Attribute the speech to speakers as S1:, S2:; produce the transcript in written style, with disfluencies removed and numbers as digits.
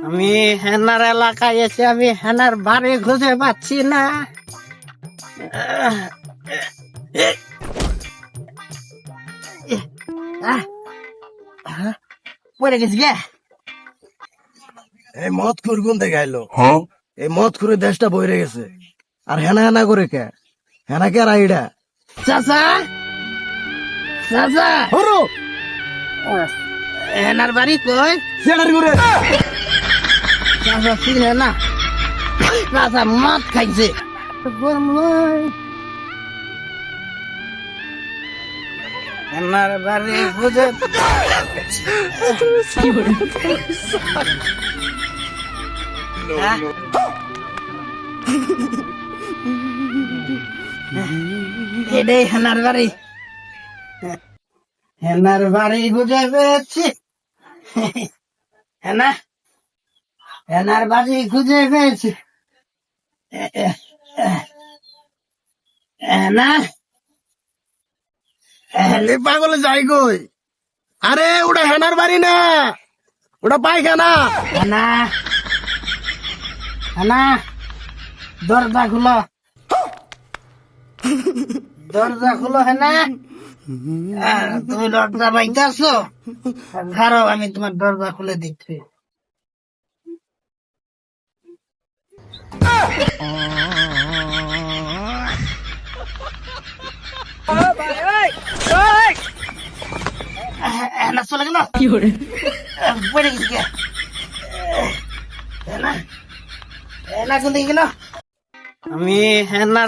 S1: আমি হেনার এলাকায় এসে আমি হেনার বাড়ি খুঁজে পাচ্ছি না। পড়ে গেছি গে।
S2: এই মদ খুর কোন থেকে আইলো? এই মদ খুরে দেশটা বইরে গেছে। আর হেনা হেনা করে কে? হেনা কে রাইডা?
S1: চাচা চাচা
S2: হরো
S1: হেনার বাড়ি কই?
S2: সেনারি করে
S1: চাচা চিনে না, চাচা মদ খাইছে। হেনার বাড়ি খুঁজে এটাই হেনার বাড়ি। হেনার বাড়ি খুঁজে পেয়েছি। হেনা হেনার বাড়ি খুঁজে পেয়েছি। হেনা
S2: এ পাগলে যাই কই? আরে ওটা হেনার বাড়ি না, ওটা পায়খানা।
S1: হেনা হেনা দরজা খুলো, দরজা খুলো হেনা। তুমি দরজা বাইতে আসো, ধরো আমি তোমার দরজা খুলে দিচ্ছি। হেনা চলে গেল, পড়ে গেছি গে। হেনা হেনা চলে গেল। আমি হেনার